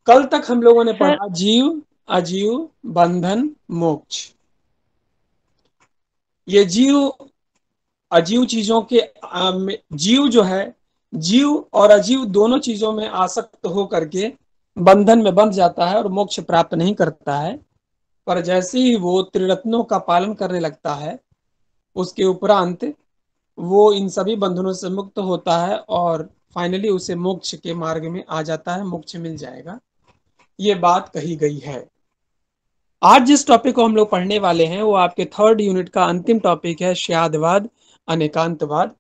कल तक हम लोगों ने सर। पढ़ा जीव, अजीव, बंधन, मोक्ष। ये जीव अजीव चीजों के जीव जो है, जीव और अजीव दोनों चीजों में आसक्त हो करके बंधन में बंध जाता है और मोक्ष प्राप्त नहीं करता है। पर जैसे ही वो त्रिरत्नों का पालन करने लगता है, उसके उपरांत वो इन सभी बंधनों से मुक्त होता है और फाइनली उसे मोक्ष के मार्ग में आ जाता है, मोक्ष मिल जाएगा। ये बात कही गई है। आज जिस टॉपिक को हम लोग पढ़ने वाले हैं वो आपके थर्ड यूनिट का अंतिम टॉपिक है, श्यादवाद, अनेकांतवाद।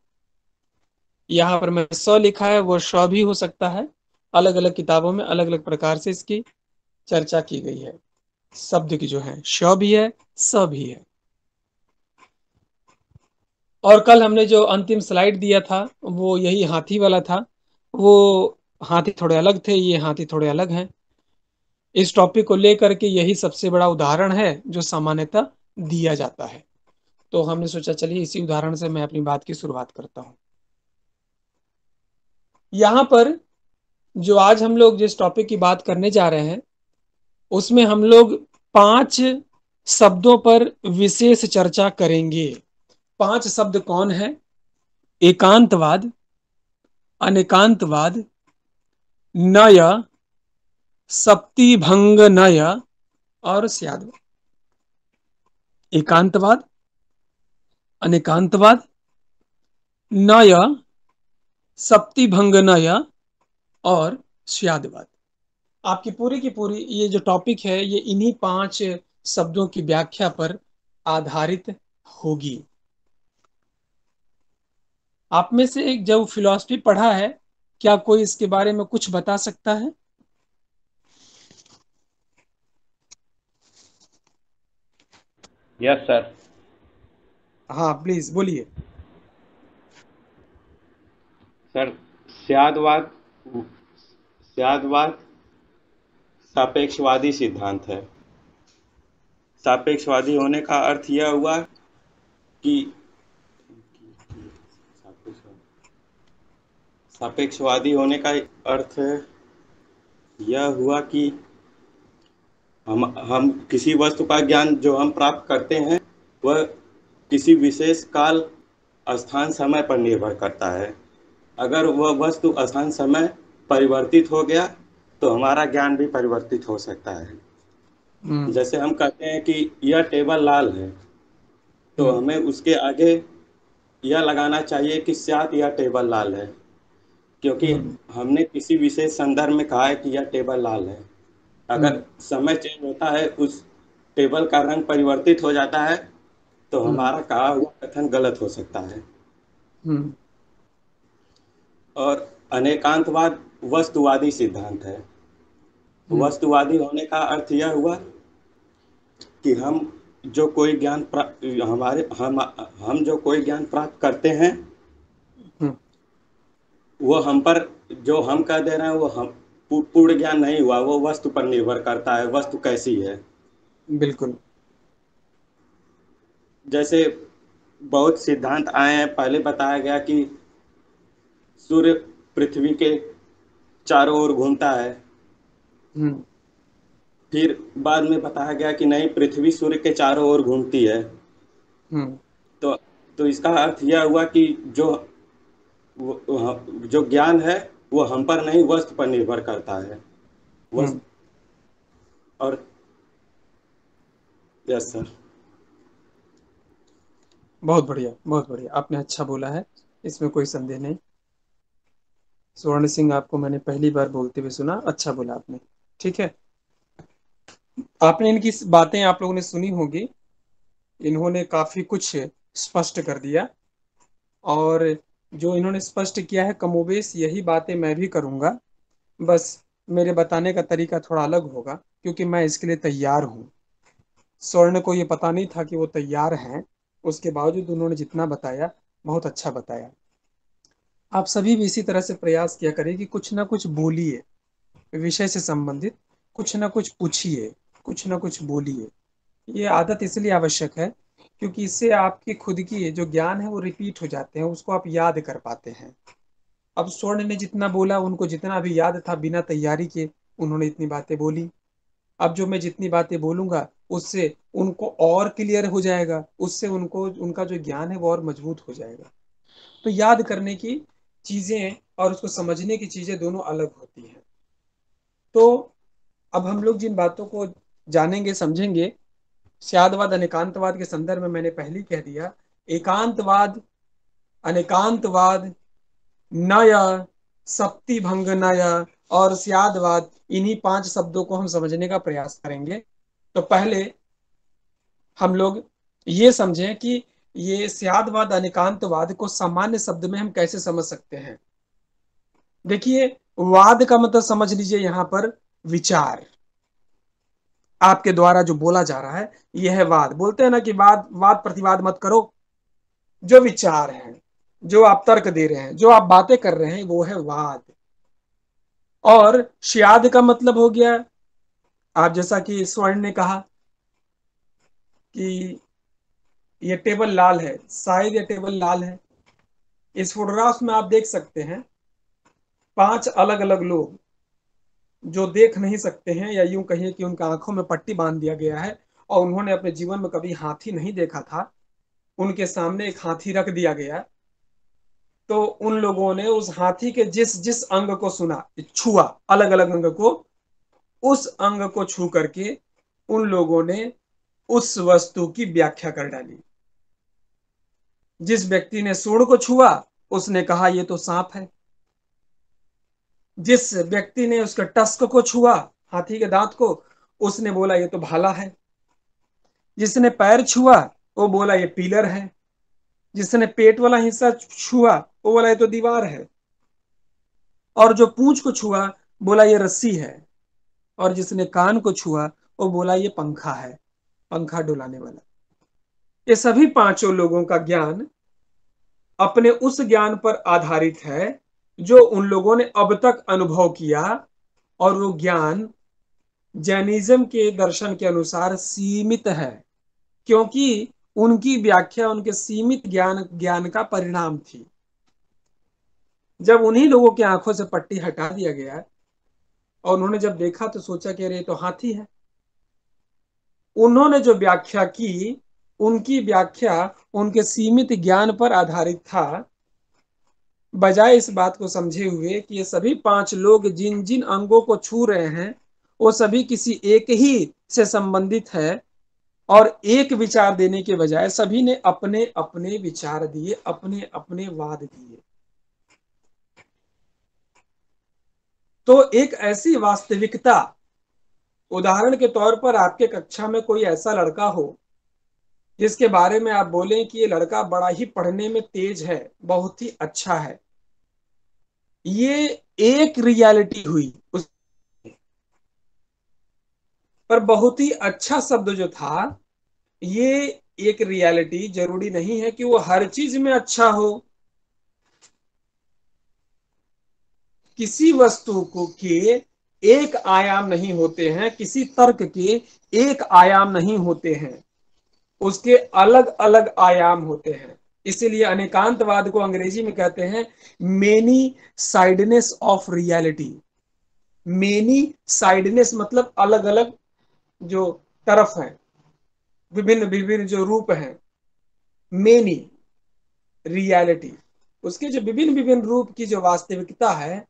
यहाँ पर मैं स लिखा है, वो श भी हो सकता है। अलग अलग किताबों में अलग अलग प्रकार से इसकी चर्चा की गई है। शब्द की जो है श भी है, स भी है। और कल हमने जो अंतिम स्लाइड दिया था वो यही हाथी वाला था। वो हाथी थोड़े अलग थे, ये हाथी थोड़े अलग हैं। इस टॉपिक को लेकर के यही सबसे बड़ा उदाहरण है जो सामान्यतः दिया जाता है। तो हमने सोचा चलिए इसी उदाहरण से मैं अपनी बात की शुरुआत करता हूं। यहाँ पर जो आज हम लोग जिस टॉपिक की बात करने जा रहे हैं उसमें हम लोग 5 शब्दों पर विशेष चर्चा करेंगे। 5 शब्द कौन है? एकांतवाद, अनेकांतवाद, नय, सप्तिभंग नय और स्यादवाद। एकांतवाद, अनेकांतवाद, नय, सप्तिभंग नय और स्यादवाद। आपकी पूरी की पूरी ये जो टॉपिक है ये इन्हीं 5 शब्दों की व्याख्या पर आधारित होगी। आप में से एक जो फिलॉसफी पढ़ा है, क्या कोई इसके बारे में कुछ बता सकता है? Yes sir. हाँ प्लीज बोलिए। सर, स्यादवाद स्यादवाद सापेक्षवादी सिद्धांत है। सापेक्षवादी होने का अर्थ यह हुआ कि सापेक्षवादी होने का अर्थ यह हुआ कि हम किसी वस्तु का ज्ञान जो हम प्राप्त करते हैं वह किसी विशेष काल, स्थान, समय पर निर्भर करता है। अगर वह वस्तु स्थान समय परिवर्तित हो गया तो हमारा ज्ञान भी परिवर्तित हो सकता है। हम्म। जैसे हम कहते हैं कि यह टेबल लाल है, तो हम्म। हमें उसके आगे यह लगाना चाहिए कि शायद यह टेबल लाल है, क्योंकि हम्म। हमने किसी विशेष संदर्भ में कहा है कि यह टेबल लाल है। अगर हम्म। समय चेंज होता है, उस टेबल का रंग परिवर्तित हो जाता है, तो हम्म। हमारा कहा हुआ कथन गलत हो सकता है। हम्म। और अनेकांतवाद वस्तुवादी सिद्धांत है। हम्म। वस्तुवादी होने का अर्थ यह हुआ कि जो कोई ज्ञान प्रा- हमारे हम जो कोई ज्ञान प्राप्त करते हैं हम्म। वो हम पर, जो हम कह दे रहे हैं वो हम पूर्ण ज्ञान नहीं हुआ, वो वस्तु पर निर्भर करता है, वस्तु कैसी है। बिल्कुल। जैसे बहुत सिद्धांत आए हैं, पहले बताया गया कि सूर्य पृथ्वी के चारों ओर घूमता है। हम्म। फिर बाद में बताया गया कि नहीं, पृथ्वी सूर्य के चारों ओर घूमती है। हम्म। तो तो इसका अर्थ यह हुआ कि जो ज्ञान है वो हम पर नहीं, वस्तु पर निर्भर करता है। हम्म। वस्तु और यस सर। बहुत बढ़िया, बहुत बढ़िया, आपने अच्छा बोला है, इसमें कोई संदेह नहीं। स्वर्ण सिंह, आपको मैंने पहली बार बोलते हुए सुना, अच्छा बोला आपने। ठीक है। आपने इनकी बातें आप लोगों ने सुनी होगी। इन्होंने काफी कुछ स्पष्ट कर दिया। और जो इन्होंने स्पष्ट किया है कमोबेश यही बातें मैं भी करूंगा। बस मेरे बताने का तरीका थोड़ा अलग होगा क्योंकि मैं इसके लिए तैयार हूँ। स्वर्ण को ये पता नहीं था कि वो तैयार हैं, उसके बावजूद उन्होंने जितना बताया बहुत अच्छा बताया। आप सभी भी इसी तरह से प्रयास किया करें कि कुछ ना कुछ बोलिए, विषय से संबंधित कुछ ना कुछ पूछिए, कुछ ना कुछ बोलिए। ये आदत इसलिए आवश्यक है क्योंकि इससे आपकी खुद की जो ज्ञान है वो रिपीट हो जाते हैं, उसको आप याद कर पाते हैं। अब स्वर्ण ने जितना बोला, उनको जितना भी याद था बिना तैयारी के, उन्होंने इतनी बातें बोली। अब जो मैं जितनी बातें बोलूंगा उससे उनको और क्लियर हो जाएगा, उससे उनको उनका जो ज्ञान है वो और मजबूत हो जाएगा। तो याद करने की चीजें और उसको समझने की चीजें दोनों अलग होती हैं। तो अब हम लोग जिन बातों को जानेंगे समझेंगे, स्यादवाद अनेकांतवाद के संदर्भ में मैंने पहले ही कह दिया, एकांतवाद, अनेकांतवाद, नय, सप्ति भंग नय और स्यादवाद, इन्हीं 5 शब्दों को हम समझने का प्रयास करेंगे। तो पहले हम लोग ये समझें कि ये स्यादवाद अनेकांतवाद को सामान्य शब्द में हम कैसे समझ सकते हैं। देखिए, वाद का मतलब समझ लीजिए यहां पर विचार, आपके द्वारा जो बोला जा रहा है यह है वाद। बोलते हैं ना कि वाद वाद प्रतिवाद मत करो। जो विचार है, जो आप तर्क दे रहे हैं, जो आप बातें कर रहे हैं, वो है वाद। और श्याद का मतलब हो गया, आप जैसा कि स्वर्ण ने कहा कि ये टेबल लाल है, शायद ये टेबल लाल है। इस फोटोग्राफ में आप देख सकते हैं 5 अलग अलग लोग जो देख नहीं सकते हैं, या यूं कहिए कि उनका आंखों में पट्टी बांध दिया गया है और उन्होंने अपने जीवन में कभी हाथी नहीं देखा था। उनके सामने एक हाथी रख दिया गया, तो उन लोगों ने उस हाथी के जिस जिस अंग को सुना, छुआ, अलग अलग अंग को, उस अंग को छू करके उन लोगों ने उस वस्तु की व्याख्या कर डाली। जिस व्यक्ति ने सूंड को छुआ उसने कहा ये तो सांप है। जिस व्यक्ति ने उसके टस्क को छुआ, हाथी के दांत को, उसने बोला ये तो भाला है। जिसने पैर छुआ वो बोला ये पिलर है। जिसने पेट वाला हिस्सा छुआ वो बोला ये तो दीवार है। और जो पूंछ को छुआ बोला ये रस्सी है। और जिसने कान को छुआ वो बोला ये पंखा है, पंखा डुलाने वाला। ये सभी पांचों लोगों का ज्ञान अपने उस ज्ञान पर आधारित है जो उन लोगों ने अब तक अनुभव किया, और वो ज्ञान जैनिज्म के दर्शन के अनुसार सीमित है, क्योंकि उनकी व्याख्या उनके सीमित ज्ञान ज्ञान का परिणाम थी। जब उन्हीं लोगों की आंखों से पट्टी हटा दिया गया और उन्होंने जब देखा तो सोचा कि अरे ये तो हाथी है। उन्होंने जो व्याख्या की, उनकी व्याख्या उनके सीमित ज्ञान पर आधारित था, बजाय इस बात को समझे हुए कि ये सभी 5 लोग जिन जिन अंगों को छू रहे हैं वो सभी किसी एक ही से संबंधित है। और एक विचार देने के बजाय सभी ने अपने अपने विचार दिए, अपने अपने वाद दिए। तो एक ऐसी वास्तविकता, उदाहरण के तौर पर आपके कक्षा में कोई ऐसा लड़का हो जिसके बारे में आप बोलें कि ये लड़का बड़ा ही पढ़ने में तेज है, बहुत ही अच्छा है, ये एक रियलिटी हुई उस, पर बहुत ही अच्छा शब्द जो था, ये एक रियलिटी जरूरी नहीं है कि वो हर चीज में अच्छा हो। किसी वस्तु को के एक आयाम नहीं होते हैं, किसी तर्क के एक आयाम नहीं होते हैं, उसके अलग अलग आयाम होते हैं। इसीलिए अनेकांतवाद को अंग्रेजी में कहते हैं many sightedness of reality. Many sightedness मतलब अलग अलग जो तरफ हैं, विभिन्न विभिन्न जो रूप हैं। मेनी रियलिटी, उसके जो विभिन्न विभिन्न रूप की जो वास्तविकता है,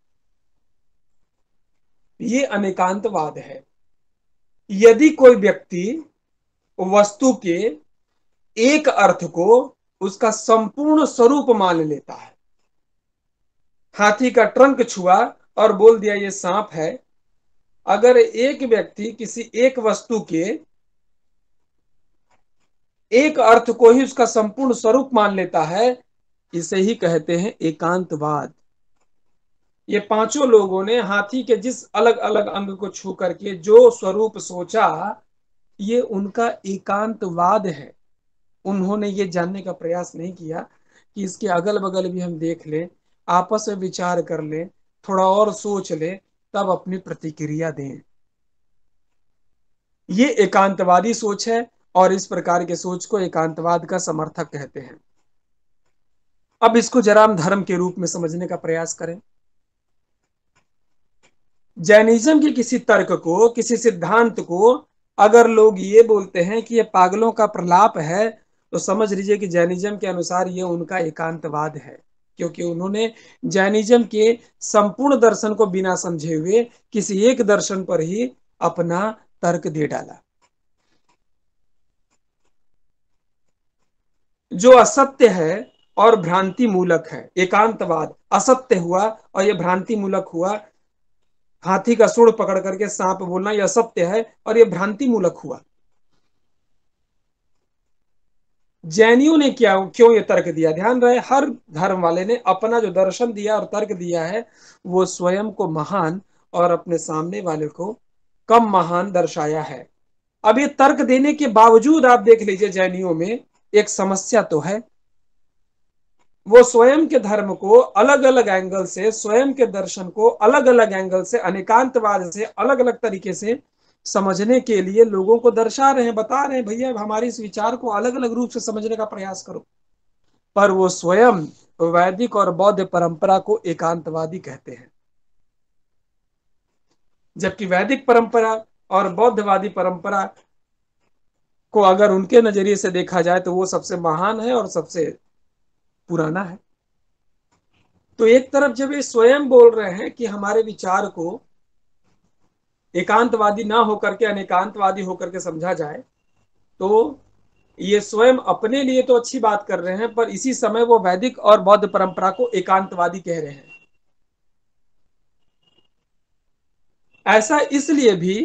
ये अनेकांतवाद है। यदि कोई व्यक्ति वस्तु के एक अर्थ को उसका संपूर्ण स्वरूप मान लेता है, हाथी का ट्रंक छुआ और बोल दिया ये सांप है। अगर एक व्यक्ति किसी एक वस्तु के एक अर्थ को ही उसका संपूर्ण स्वरूप मान लेता है, इसे ही कहते हैं एकांतवाद। ये पांचों लोगों ने हाथी के जिस अलग अलग अंग को छू करके जो स्वरूप सोचा, ये उनका एकांतवाद है। उन्होंने ये जानने का प्रयास नहीं किया कि इसके अगल बगल भी हम देख लें, आपस में विचार कर लें, थोड़ा और सोच लें, तब अपनी प्रतिक्रिया दें। ये एकांतवादी सोच है और इस प्रकार के सोच को एकांतवाद का समर्थक कहते हैं। अब इसको जरा हम धर्म के रूप में समझने का प्रयास करें। जैनिज्म के किसी तर्क को, किसी सिद्धांत को अगर लोग ये बोलते हैं कि ये पागलों का प्रलाप है, तो समझ लीजिए कि जैनिज्म के अनुसार ये उनका एकांतवाद है, क्योंकि उन्होंने जैनिज्म के संपूर्ण दर्शन को बिना समझे हुए किसी एक दर्शन पर ही अपना तर्क दे डाला। जो असत्य है और भ्रांति मूलक है, एकांतवाद असत्य हुआ और यह भ्रांति मूलक हुआ। हाथी का सूंड पकड़ करके सांप बोलना यह सत्य है और यह भ्रांति मूलक हुआ। जैनियों ने क्या क्यों ये तर्क दिया? ध्यान रहे, हर धर्म वाले ने अपना जो दर्शन दिया और तर्क दिया है वो स्वयं को महान और अपने सामने वाले को कम महान दर्शाया है। अब ये तर्क देने के बावजूद आप देख लीजिए जैनियों में एक समस्या तो है। वो स्वयं के धर्म को अलग अलग एंगल से, स्वयं के दर्शन को अलग अलग एंगल से, अनेकांतवाद से अलग अलग तरीके से समझने के लिए लोगों को दर्शा रहे हैं, बता रहे हैं भैया हमारे इस विचार को अलग अलग रूप से समझने का प्रयास करो। पर वो स्वयं वैदिक और बौद्ध परंपरा को एकांतवादी कहते हैं, जबकि वैदिक परंपरा और बौद्धवादी परंपरा को अगर उनके नजरिए से देखा जाए तो वो सबसे महान है और सबसे पुराना है। तो एक तरफ जब ये स्वयं बोल रहे हैं कि हमारे विचार को एकांतवादी ना होकर के अनेकांतवादी होकर के समझा जाए, तो ये स्वयं अपने लिए तो अच्छी बात कर रहे हैं, पर इसी समय वो वैदिक और बौद्ध परंपरा को एकांतवादी कह रहे हैं। ऐसा इसलिए भी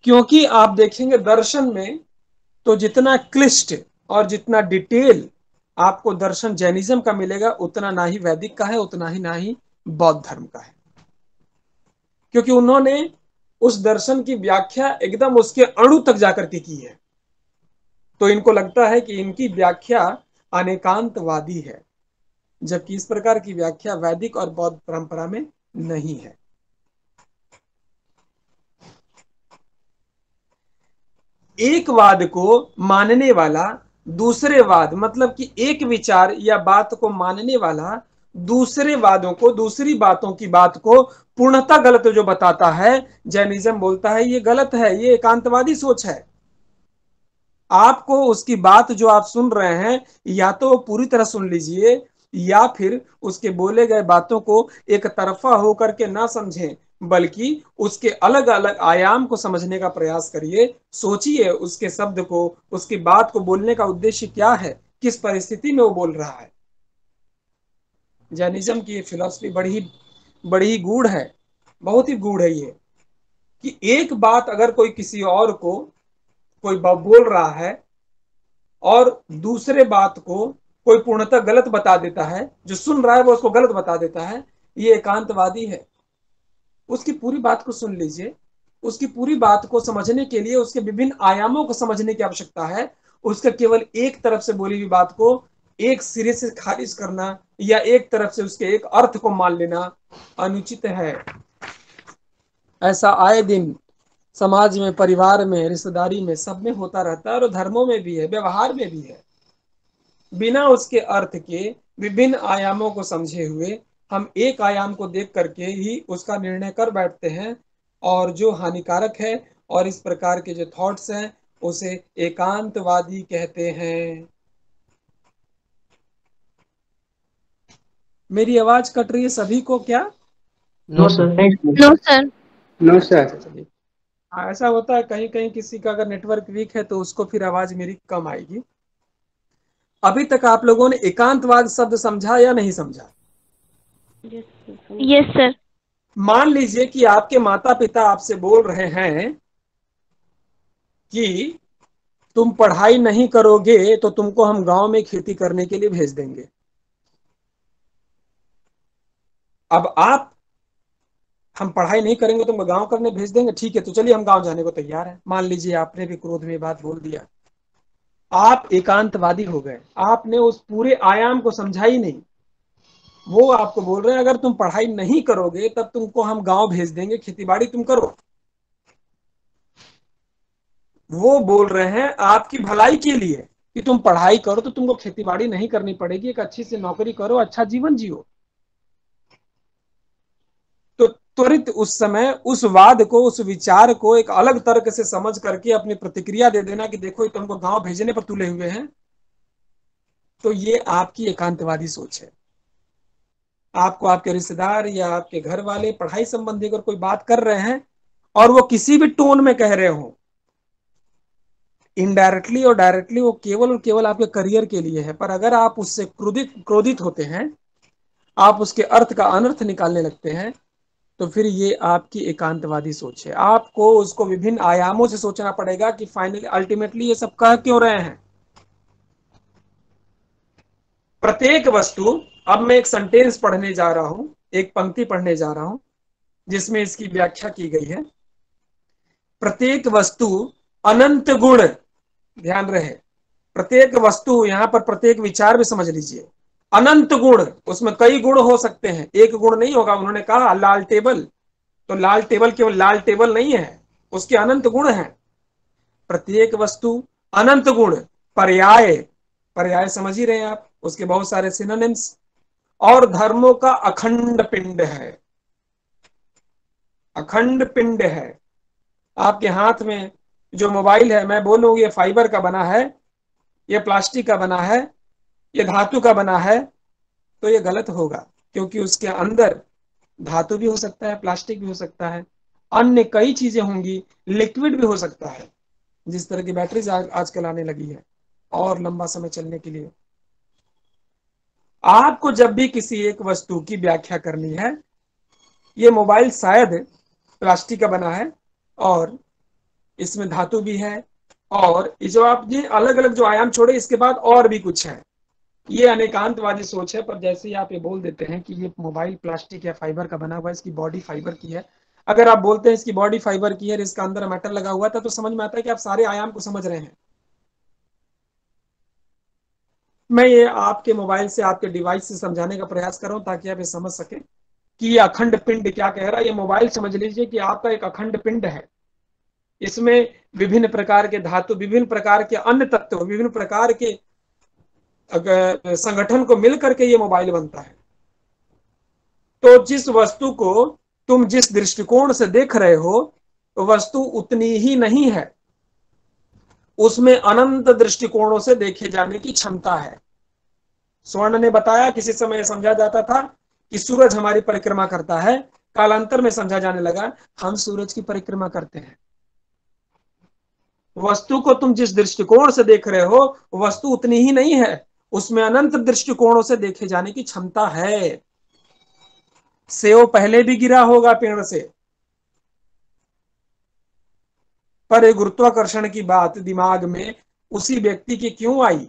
क्योंकि आप देखेंगे दर्शन में तो जितना क्लिष्ट और जितना डिटेल आपको दर्शन जैनिज्म का मिलेगा उतना ना ही वैदिक का है, उतना ही ना ही बौद्ध धर्म का है, क्योंकि उन्होंने उस दर्शन की व्याख्या एकदम उसके अणु तक जाकर के की है। तो इनको लगता है कि इनकी व्याख्या अनेकांतवादी है, जबकि इस प्रकार की व्याख्या वैदिक और बौद्ध परंपरा में नहीं है। एक वाद को मानने वाला दूसरे वाद, मतलब कि एक विचार या बात को मानने वाला दूसरे वादों को, दूसरी बातों की बात को पूर्णतः गलत जो बताता है, जैनिज्म बोलता है ये गलत है, ये एकांतवादी सोच है। आपको उसकी बात जो आप सुन रहे हैं या तो पूरी तरह सुन लीजिए या फिर उसके बोले गए बातों को एक तरफा होकर के ना समझें, बल्कि उसके अलग अलग आयाम को समझने का प्रयास करिए। सोचिए उसके शब्द को, उसकी बात को बोलने का उद्देश्य क्या है, किस परिस्थिति में वो बोल रहा है। जैनिज्म की ये फिलॉसफी बड़ी ही गूढ़ है, बहुत ही गूढ़ है ये, कि एक बात अगर कोई किसी और को कोई बोल रहा है और दूसरे बात को कोई पूर्णतः गलत बता देता है, जो सुन रहा है वो उसको गलत बता देता है, ये एकांतवादी है। उसकी पूरी बात को सुन लीजिए, उसकी पूरी बात को समझने के लिए उसके विभिन्न आयामों को समझने की आवश्यकता है। उसका केवल एक तरफ से बोली हुई बात को एक सिरे से खारिज करना या एक तरफ से उसके एक अर्थ को मान लेना अनुचित है। ऐसा आए दिन समाज में, परिवार में, रिश्तेदारी में, सब में होता रहता है और धर्मों में भी है, व्यवहार में भी है। बिना उसके अर्थ के विभिन्न आयामों को समझे हुए हम एक आयाम को देख करके ही उसका निर्णय कर बैठते हैं, और जो हानिकारक है और इस प्रकार के जो थॉट्स हैं उसे एकांतवादी कहते हैं। मेरी आवाज कट रही है सभी को क्या? No sir. No sir. No sir. चलिए, ऐसा होता है कहीं कहीं किसी का अगर नेटवर्क वीक है तो उसको फिर आवाज मेरी कम आएगी। अभी तक आप लोगों ने एकांतवाद शब्द समझा या नहीं समझा? Yes sir. मान लीजिए कि आपके माता पिता आपसे बोल रहे हैं कि तुम पढ़ाई नहीं करोगे तो तुमको हम गांव में खेती करने के लिए भेज देंगे। अब आप, हम पढ़ाई नहीं करेंगे तुमको गांव करने भेज देंगे, ठीक है तो चलिए हम गांव जाने को तैयार हैं। मान लीजिए आपने भी क्रोध में बात बोल दिया, आप एकांतवादी हो गए, आपने उस पूरे आयाम को समझा ही नहीं। वो आपको बोल रहे हैं अगर तुम पढ़ाई नहीं करोगे तब तुमको हम गांव भेज देंगे, खेती बाड़ी तुम करो। वो बोल रहे हैं आपकी भलाई के लिए कि तुम पढ़ाई करो तो तुमको खेती बाड़ी नहीं करनी पड़ेगी, एक अच्छी सी नौकरी करो, अच्छा जीवन जियो। तो त्वरित उस समय उस वाद को, उस विचार को एक अलग तर्क से समझ करके अपनी प्रतिक्रिया दे देना कि देखो ये तुमको गांव भेजने पर तुले हुए हैं, तो ये आपकी एकांतवादी सोच है। आपको आपके रिश्तेदार या आपके घर वाले पढ़ाई संबंधी अगर कोई बात कर रहे हैं और वो किसी भी टोन में कह रहे हो, इनडायरेक्टली और डायरेक्टली, वो केवल और केवल आपके करियर के लिए है, पर अगर आप उससे क्रोधित होते हैं, आप उसके अर्थ का अनर्थ निकालने लगते हैं, तो फिर ये आपकी एकांतवादी सोच है। आपको उसको विभिन्न आयामों से सोचना पड़ेगा कि फाइनली अल्टीमेटली ये सब कह क्यों रहे हैं। प्रत्येक वस्तु, अब मैं एक सेंटेंस पढ़ने जा रहा हूं, एक पंक्ति पढ़ने जा रहा हूं जिसमें इसकी व्याख्या की गई है। प्रत्येक वस्तु अनंत गुण, ध्यान रहे, प्रत्येक वस्तु, यहां पर प्रत्येक विचार भी समझ लीजिए, अनंत गुण, उसमें कई गुण हो सकते हैं, एक गुण नहीं होगा। उन्होंने कहा लाल टेबल, तो लाल टेबल केवल लाल टेबल नहीं है, उसके अनंत गुण हैं। प्रत्येक वस्तु अनंत गुण, पर्याय, पर्याय समझ ही रहे हैं आप, उसके बहुत सारे सिनोनिम्स, और धर्मों का अखंड पिंड है, अखंड पिंड है। आपके हाथ में जो मोबाइल है, मैं बोलूं ये फाइबर का बना है, ये प्लास्टिक का बना है, ये धातु का बना है, तो ये गलत होगा, क्योंकि उसके अंदर धातु भी हो सकता है, प्लास्टिक भी हो सकता है, अन्य कई चीजें होंगी, लिक्विड भी हो सकता है, जिस तरह की बैटरीज आजकल आने लगी है और लंबा समय चलने के लिए। आपको जब भी किसी एक वस्तु की व्याख्या करनी है, ये मोबाइल शायद प्लास्टिक का बना है और इसमें धातु भी है, और ये जो आप ये अलग अलग जो आयाम छोड़े, इसके बाद और भी कुछ है, ये अनेकांतवादी सोच है। पर जैसे ही आप ये बोल देते हैं कि ये मोबाइल प्लास्टिक या फाइबर का बना हुआ है, इसकी बॉडी फाइबर की है, अगर आप बोलते हैं इसकी बॉडी फाइबर की है, इसका अंदर मेटल लगा हुआ था, तो समझ में आता है कि आप सारे आयाम को समझ रहे हैं। मैं ये आपके मोबाइल से, आपके डिवाइस से समझाने का प्रयास कर रहा हूं ताकि आप ये समझ सके कि ये अखंड पिंड क्या कह रहा है। ये मोबाइल समझ लीजिए कि आपका एक अखंड पिंड है, इसमें विभिन्न प्रकार के धातु, विभिन्न प्रकार के अन्य तत्व, विभिन्न प्रकार के संगठन को मिलकर के ये मोबाइल बनता है। तो जिस वस्तु को तुम जिस दृष्टिकोण से देख रहे हो, वस्तु उतनी ही नहीं है, उसमें अनंत दृष्टिकोणों से देखे जाने की क्षमता है। स्वर्ण ने बताया, किसी समय समझा जाता था कि सूरज हमारी परिक्रमा करता है, कालांतर में समझा जाने लगा हम सूरज की परिक्रमा करते हैं। वस्तु को तुम जिस दृष्टिकोण से देख रहे हो, वस्तु उतनी ही नहीं है, उसमें अनंत दृष्टिकोणों से देखे जाने की क्षमता है। सेव पहले भी गिरा होगा पेड़ से, पर एक गुरुत्वाकर्षण की बात दिमाग में उसी व्यक्ति की क्यों आई?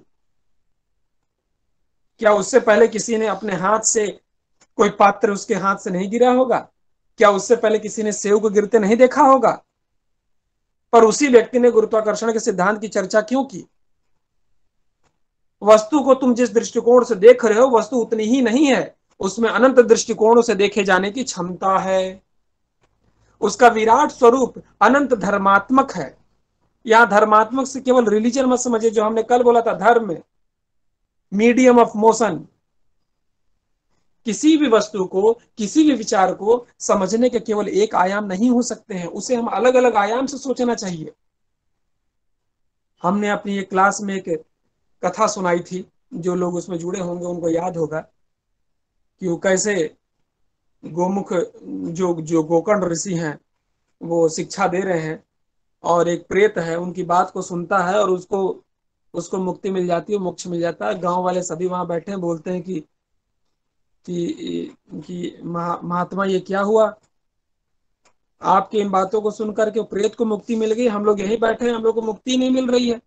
क्या उससे पहले किसी ने अपने हाथ से, कोई पात्र उसके हाथ से नहीं गिरा होगा? क्या उससे पहले किसी ने सेव को गिरते नहीं देखा होगा? पर उसी व्यक्ति ने गुरुत्वाकर्षण के सिद्धांत की चर्चा क्यों की? वस्तु को तुम जिस दृष्टिकोण से देख रहे हो, वस्तु उतनी ही नहीं है, उसमें अनंत दृष्टिकोणों से देखे जाने की क्षमता है। उसका विराट स्वरूप अनंत धर्मात्मक है। यहां धर्मात्मक से केवल रिलीजन मत समझिए, जो हमने कल बोला था, धर्म, मीडियम ऑफ मोशन। किसी भी वस्तु को, किसी भी विचार को समझने के केवल एक आयाम नहीं हो सकते हैं, उसे हम अलग अलग आयाम से सोचना चाहिए। हमने अपनी एक क्लास में एक कथा सुनाई थी, जो लोग उसमें जुड़े होंगे उनको याद होगा कि वो कैसे गोमुख, जो जो गोकर्ण ऋषि हैं, वो शिक्षा दे रहे हैं, और एक प्रेत है उनकी बात को सुनता है और उसको उसको मुक्ति मिल जाती है, मोक्ष मिल जाता है। गांव वाले सभी वहां बैठे हैं, बोलते हैं कि महात्मा ये क्या हुआ, आपकी इन बातों को सुनकर के प्रेत को मुक्ति मिल गई, हम लोग यहीं बैठे हैं, हम लोग को मुक्ति नहीं मिल रही है।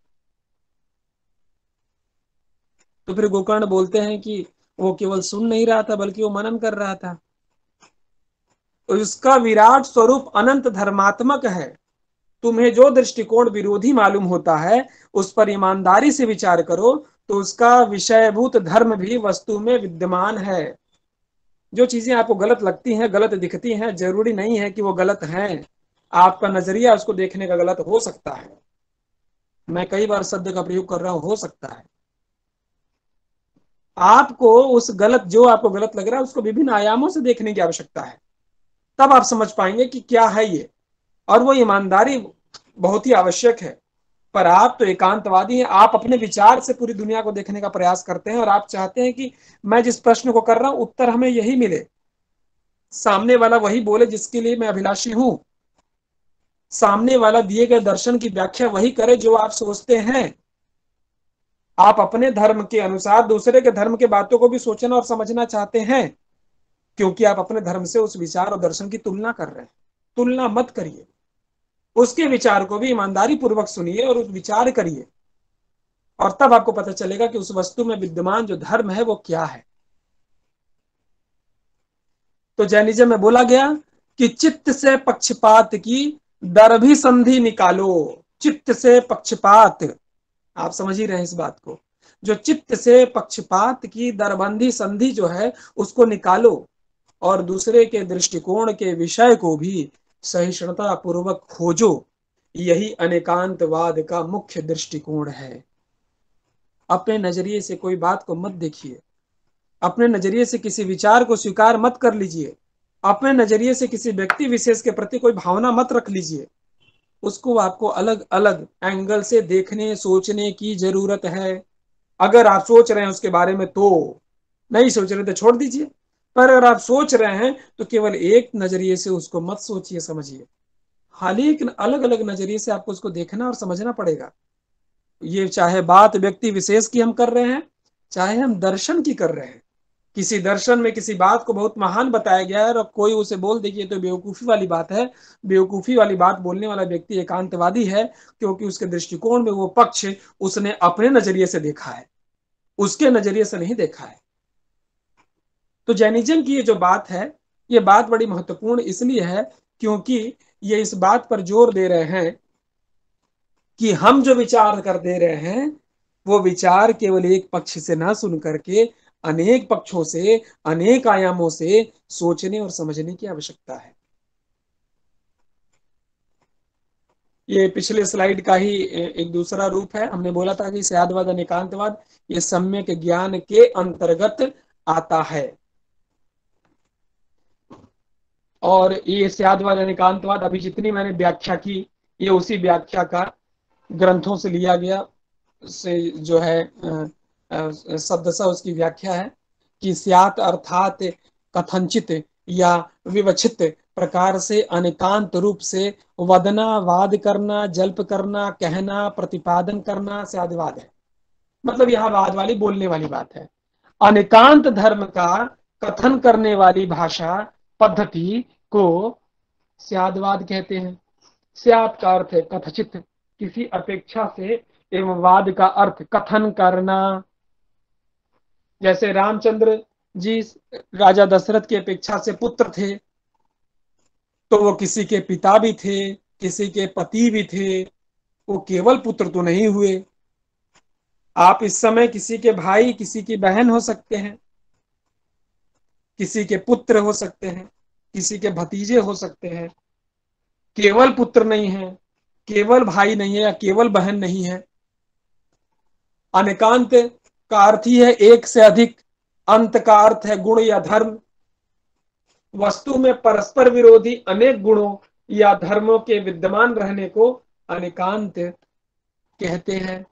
तो फिर गोकर्ण बोलते हैं कि वो केवल सुन नहीं रहा था, बल्कि वो मनन कर रहा था। तो उसका विराट स्वरूप अनंत धर्मात्मक है। तुम्हें जो दृष्टिकोण विरोधी मालूम होता है, उस पर ईमानदारी से विचार करो, तो उसका विषयभूत धर्म भी वस्तु में विद्यमान है। जो चीजें आपको गलत लगती हैं, गलत दिखती हैं, जरूरी नहीं है कि वो गलत हैं। आपका नजरिया उसको देखने का गलत हो सकता है। मैं कई बार शब्द का प्रयोग कर रहा हूं, हो सकता है। आपको उस गलत, जो आपको गलत लग रहा है, उसको विभिन्न आयामों से देखने की आवश्यकता है। तब आप समझ पाएंगे कि क्या है ये। और वो ईमानदारी बहुत ही आवश्यक है। पर आप तो एकांतवादी हैं, आप अपने विचार से पूरी दुनिया को देखने का प्रयास करते हैं और आप चाहते हैं कि मैं जिस प्रश्न को कर रहा हूं उत्तर हमें यही मिले, सामने वाला वही बोले जिसके लिए मैं अभिलाषी हूं, सामने वाला दिए गए दर्शन की व्याख्या वही करे जो आप सोचते हैं। आप अपने धर्म के अनुसार दूसरे के धर्म के बातों को भी सोचना और समझना चाहते हैं, क्योंकि आप अपने धर्म से उस विचार और दर्शन की तुलना कर रहे हैं। तुलना मत करिए, उसके विचार को भी ईमानदारी पूर्वक सुनिए और उस विचार करिए, और तब आपको पता चलेगा कि उस वस्तु में विद्यमान जो धर्म है वो क्या है। तो जैनिज्म में बोला गया कि चित्त से पक्षपात की दरभी संधि निकालो। चित्त से पक्षपात, आप समझ ही रहे हैं इस बात को। जो चित्त से पक्षपात की दरबंधी संधि जो है उसको निकालो, और दूसरे के दृष्टिकोण के विषय को भी सहिष्णुता पूर्वक खोजो। यही अनेकांतवाद का मुख्य दृष्टिकोण है। अपने नजरिए से कोई बात को मत देखिए, अपने नजरिए से किसी विचार को स्वीकार मत कर लीजिए, अपने नजरिए से किसी व्यक्ति विशेष के प्रति कोई भावना मत रख लीजिए। उसको आपको अलग अलग एंगल से देखने सोचने की जरूरत है। अगर आप सोच रहे हैं उसके बारे में तो नहीं सोच रहे तो छोड़ दीजिए, पर अगर आप सोच रहे हैं तो केवल एक नजरिए से उसको मत सोचिए समझिए। हाल ही अलग अलग नजरिए से आपको उसको देखना और समझना पड़ेगा। ये चाहे बात व्यक्ति विशेष की हम कर रहे हैं, चाहे हम दर्शन की कर रहे हैं। किसी दर्शन में किसी बात को बहुत महान बताया गया है और कोई उसे बोल दे कि ये तो बेवकूफी वाली बात है। बेवकूफी वाली बात बोलने वाला व्यक्ति एकांतवादी है, क्योंकि उसके दृष्टिकोण में वो पक्ष उसने अपने नजरिए से देखा है, उसके नजरिए से नहीं देखा है। तो जैनिज्म की ये जो बात है, ये बात बड़ी महत्वपूर्ण इसलिए है क्योंकि ये इस बात पर जोर दे रहे हैं कि हम जो विचार कर दे रहे हैं वो विचार केवल एक पक्ष से ना सुन करके अनेक पक्षों से, अनेक आयामों से सोचने और समझने की आवश्यकता है। ये पिछले स्लाइड का ही एक दूसरा रूप है। हमने बोला था कि स्यादवाद अनेकांतवाद ये सम्यक ज्ञान के अंतर्गत आता है, और ये स्यादवाद अनेकांतवाद अभी जितनी मैंने व्याख्या की ये उसी व्याख्या का ग्रंथों से लिया गया से जो है शब्दशः उसकी व्याख्या है कि स्यात् अर्थात कथनचित या विवक्षित प्रकार से अनेकांत रूप से वदना, वाद करना, जल्प करना, कहना, प्रतिपादन करना स्यादवाद है। मतलब यह वाद वाली बोलने वाली बात है। अनेकांत धर्म का कथन करने वाली भाषा पद्धति को स्यादवाद कहते हैं। स्याद का अर्थ है कथचित, किसी अपेक्षा से, एवं वाद का अर्थ कथन करना। जैसे रामचंद्र जी राजा दशरथ की अपेक्षा से पुत्र थे, तो वो किसी के पिता भी थे, किसी के पति भी थे, वो केवल पुत्र तो नहीं हुए। आप इस समय किसी के भाई, किसी की बहन हो सकते हैं, किसी के पुत्र हो सकते हैं, किसी के भतीजे हो सकते हैं, केवल पुत्र नहीं है, केवल भाई नहीं है या केवल बहन नहीं है। अनेकांत का अर्थ ही है एक से अधिक, अंत का अर्थ है गुण या धर्म। वस्तु में परस्पर विरोधी अनेक गुणों या धर्मों के विद्यमान रहने को अनेकांत कहते हैं।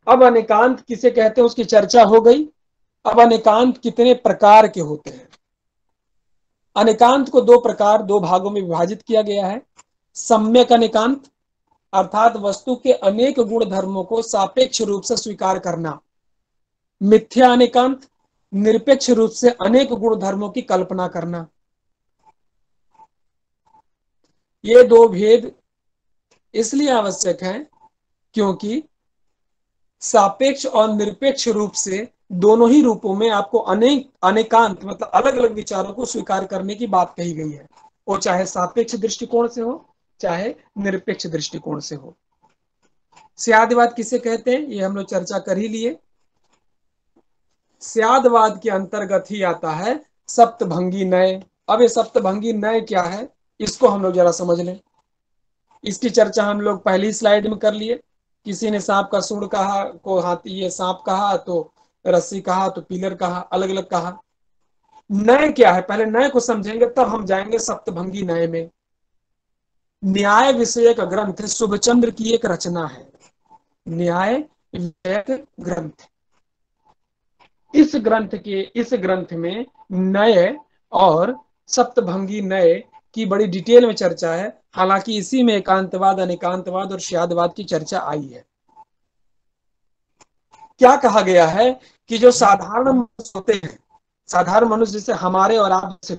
अब अनेकांत किसे कहते हैं उसकी चर्चा हो गई। अब अनेकांत कितने प्रकार के होते हैं? अनेकांत को दो प्रकार, दो भागों में विभाजित किया गया है। सम्यक अनेकांत अर्थात वस्तु के अनेक गुण धर्मों को सापेक्ष रूप से स्वीकार करना। मिथ्या अनेकांत निरपेक्ष रूप से अनेक गुण धर्मों की कल्पना करना। ये दो भेद इसलिए आवश्यक हैं क्योंकि सापेक्ष और निरपेक्ष रूप से दोनों ही रूपों में आपको अनेकांत मतलब अलग अलग विचारों को स्वीकार करने की बात कही गई है, वो चाहे सापेक्ष दृष्टिकोण से हो चाहे निरपेक्ष दृष्टिकोण से हो। स्यादवाद किसे कहते हैं ये हम लोग चर्चा कर ही लिए। स्यादवाद के अंतर्गत ही आता है सप्तभंगी नय। अब ये सप्तभंगी नय क्या है इसको हम लोग जरा समझ लें। इसकी चर्चा हम लोग पहली स्लाइड में कर लिए। किसी ने सांप का सूंड कहा, को हाथी, ये सांप कहा तो रस्सी कहा तो पिलर कहा, अलग अलग कहा। नय क्या है, पहले नय को समझेंगे तब हम जाएंगे सप्तभंगी नय में। न्याय विषयक ग्रंथ शुभचंद्र की एक रचना है, न्याय विषयक ग्रंथ। इस ग्रंथ में नय और सप्तभंगी नय की बड़ी डिटेल में चर्चा है। हालांकि इसी में एकांतवाद, अनेकांतवाद और श्यादवाद की चर्चा आई है। क्या कहा गया है कि जो साधारण मनुष्य होते हैं, साधारण मनुष्य जैसे हमारे और आप से,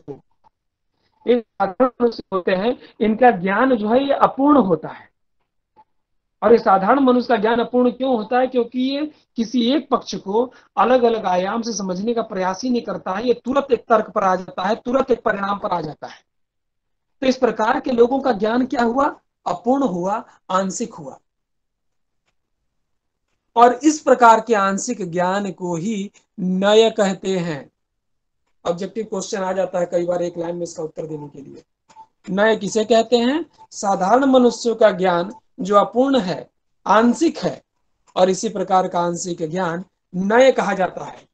ये साधारण मनुष्य होते हैं, इनका ज्ञान जो है ये अपूर्ण होता है। और ये साधारण मनुष्य का ज्ञान अपूर्ण क्यों होता है? क्योंकि ये किसी एक पक्ष को अलग अलग आयाम से समझने का प्रयास ही नहीं करता है, ये तुरंत एक तर्क पर आ जाता है, तुरंत एक परिणाम पर आ जाता है। तो इस प्रकार के लोगों का ज्ञान क्या हुआ? अपूर्ण हुआ, आंशिक हुआ। और इस प्रकार के आंशिक ज्ञान को ही नय कहते हैं। ऑब्जेक्टिव क्वेश्चन आ जाता है कई बार एक लाइन में इसका उत्तर देने के लिए। नय किसे कहते हैं? साधारण मनुष्यों का ज्ञान जो अपूर्ण है, आंशिक है, और इसी प्रकार का आंशिक ज्ञान नय कहा जाता है।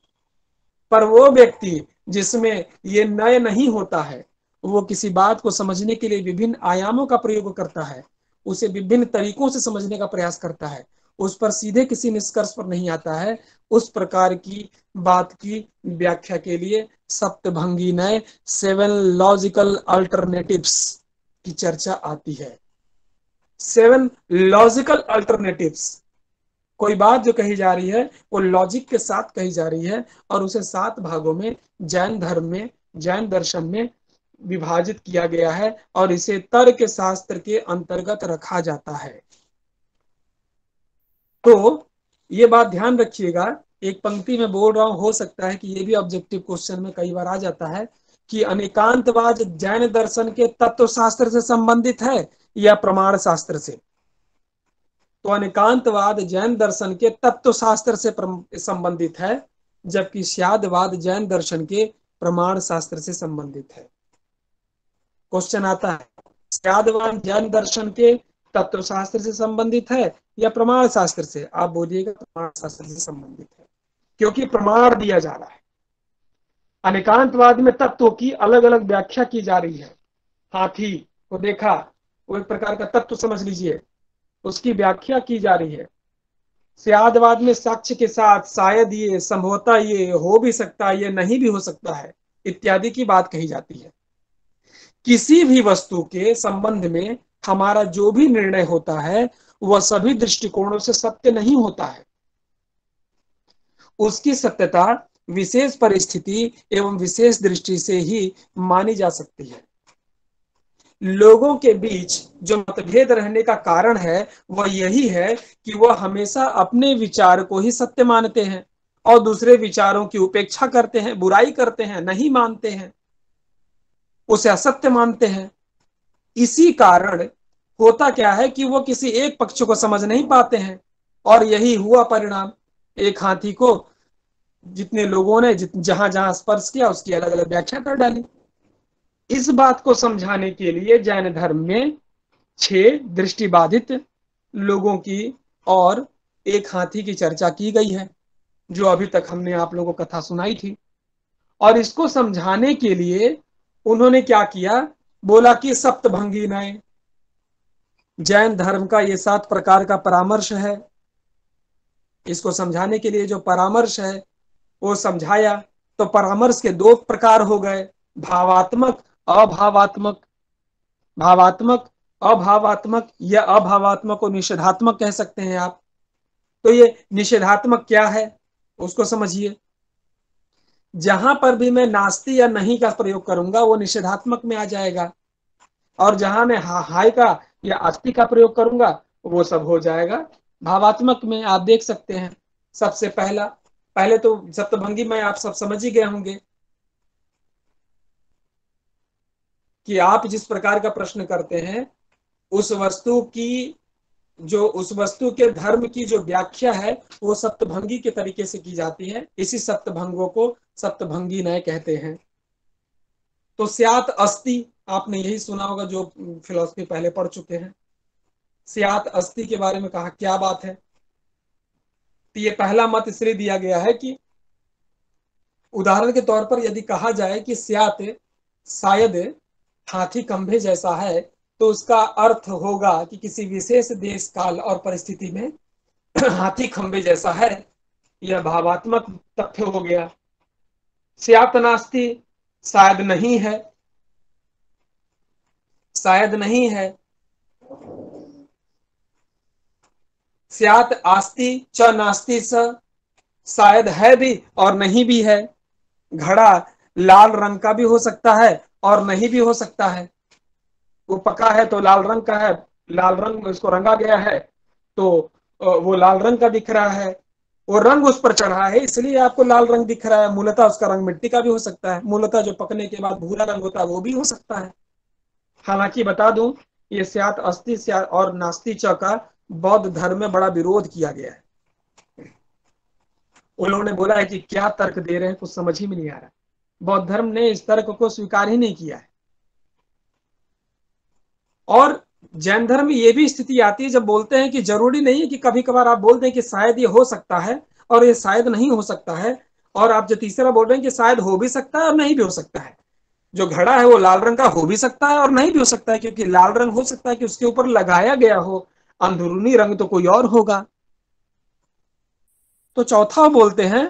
पर वो व्यक्ति जिसमें ये नय नहीं होता है, वो किसी बात को समझने के लिए विभिन्न आयामों का प्रयोग करता है, उसे विभिन्न तरीकों से समझने का प्रयास करता है, उस पर सीधे किसी निष्कर्ष पर नहीं आता है। उस प्रकार की बात की व्याख्या के लिए सप्तभंगी नय, 7 लॉजिकल अल्टरनेटिव्स की चर्चा आती है। 7 लॉजिकल अल्टरनेटिव्स, कोई बात जो कही जा रही है वो लॉजिक के साथ कही जा रही है, और उसे 7 भागों में जैन धर्म में, जैन दर्शन में विभाजित किया गया है, और इसे तर्क शास्त्र के अंतर्गत रखा जाता है। तो ये बात ध्यान रखिएगा, एक पंक्ति में बोल रहा हूं, हो सकता है कि ये भी ऑब्जेक्टिव क्वेश्चन में कई बार आ जाता है कि अनेकांतवाद जैन दर्शन के तत्व शास्त्र से संबंधित है या प्रमाण शास्त्र से। तो अनेकांतवाद जैन दर्शन के तत्व शास्त्र से संबंधित है, जबकि श्यादवाद जैन दर्शन के प्रमाण शास्त्र से संबंधित है। क्वेश्चन आता है, श्यादवाद जैन दर्शन के तत्व शास्त्र से संबंधित है या प्रमाण शास्त्र से? आप बोलिएगा प्रमाण शास्त्र से संबंधित है, क्योंकि प्रमाण दिया जा रहा है। अनेकांतवाद में तत्वों की अलग अलग व्याख्या की जा रही है। हाथी को देखा, वो एक प्रकार का तत्व समझ लीजिए, उसकी व्याख्या की जा रही है। श्यादवाद में साक्ष्य के साथ शायद ये, संभवतः ये, हो भी सकता है, ये नहीं भी हो सकता है, इत्यादि की बात कही जाती है। किसी भी वस्तु के संबंध में हमारा जो भी निर्णय होता है वह सभी दृष्टिकोणों से सत्य नहीं होता है। उसकी सत्यता विशेष परिस्थिति एवं विशेष दृष्टि से ही मानी जा सकती है। लोगों के बीच जो मतभेद रहने का कारण है वह यही है कि वह हमेशा अपने विचार को ही सत्य मानते हैं और दूसरे विचारों की उपेक्षा करते हैं, बुराई करते हैं, नहीं मानते हैं, उसे असत्य मानते हैं। इसी कारण होता क्या है कि वो किसी एक पक्ष को समझ नहीं पाते हैं, और यही हुआ परिणाम। एक हाथी को जितने लोगों ने जहां जहां स्पर्श किया उसकी अलग अलग व्याख्या कर डाली। इस बात को समझाने के लिए जैन धर्म में 6 दृष्टिबाधित लोगों की और एक हाथी की चर्चा की गई है, जो अभी तक हमने आप लोगों को कथा सुनाई थी। और इसको समझाने के लिए उन्होंने क्या किया, बोला कि सप्तभंगी नय, जैन धर्म का ये 7 प्रकार का परामर्श है। इसको समझाने के लिए जो परामर्श है वो समझाया। तो परामर्श के 2 प्रकार हो गए, भावात्मक, अभावात्मक। भावात्मक, अभावात्मक, या अभावात्मक को निषेधात्मक कह सकते हैं आप। तो ये निषेधात्मक क्या है उसको समझिए। जहां पर भी मैं नास्ति या नहीं का प्रयोग करूंगा वो निषेधात्मक में आ जाएगा, और जहां मैं हाय का या अस्ति का प्रयोग करूंगा वो सब हो जाएगा भावात्मक में। आप देख सकते हैं, सबसे पहले तो सप्तभंगी में आप सब समझ ही गए होंगे कि आप जिस प्रकार का प्रश्न करते हैं उस वस्तु के धर्म की जो व्याख्या है वो सप्तभंगी के तरीके से की जाती है। इसी सप्तभंगों को सप्तभंगी नय कहते हैं। तो स्यात् अस्ति, आपने यही सुना होगा जो फिलॉसफी पहले पढ़ चुके हैं। स्यात् अस्ति के बारे में कहा, क्या बात है? तो ये पहला मत इसलिए दिया गया है कि उदाहरण के तौर पर यदि कहा जाए कि स्यात शायद हाथी खंभे जैसा है, तो उसका अर्थ होगा कि किसी विशेष देश काल और परिस्थिति में हाथी खंभे जैसा है। यह भावात्मक तथ्य हो गया। स्यात नास्ति शायद नहीं है, शायद नहीं है। स्यात आस्ति च नास्ति स, शायद है भी और नहीं भी है। घड़ा लाल रंग का भी हो सकता है और नहीं भी हो सकता है। वो पका है तो लाल रंग का है, लाल रंग उसको रंगा गया है तो वो लाल रंग का दिख रहा है। वो रंग उस पर चढ़ा है इसलिए आपको लाल रंग दिख रहा है। मूलतः उसका रंग मिट्टी का भी हो सकता है, मूलतः जो पकने के बाद भूरा रंग होता है वो भी हो सकता है। हालांकि बता दूं, ये स्यात अस्ति स्यात और नास्ति च का बौद्ध धर्म में बड़ा विरोध किया गया है। उन्होंने बोला है कि क्या तर्क दे रहे हैं, कुछ समझ ही में नहीं आ रहा। बौद्ध धर्म ने इस तर्क को स्वीकार ही नहीं किया है। और जैन धर्म में ये भी स्थिति आती है जब बोलते हैं कि जरूरी नहीं है कि कभी कभार आप बोल दें कि शायद ये हो सकता है और ये शायद नहीं हो सकता है, और आप जो तीसरा बोल रहे हैं कि शायद हो भी सकता है और नहीं भी हो सकता है। जो घड़ा है वो लाल रंग का हो भी सकता है और नहीं भी हो सकता है, क्योंकि लाल रंग हो सकता है कि उसके ऊपर लगाया गया हो, अंदरूनी रंग तो कोई और होगा। तो चौथा बोलते हैं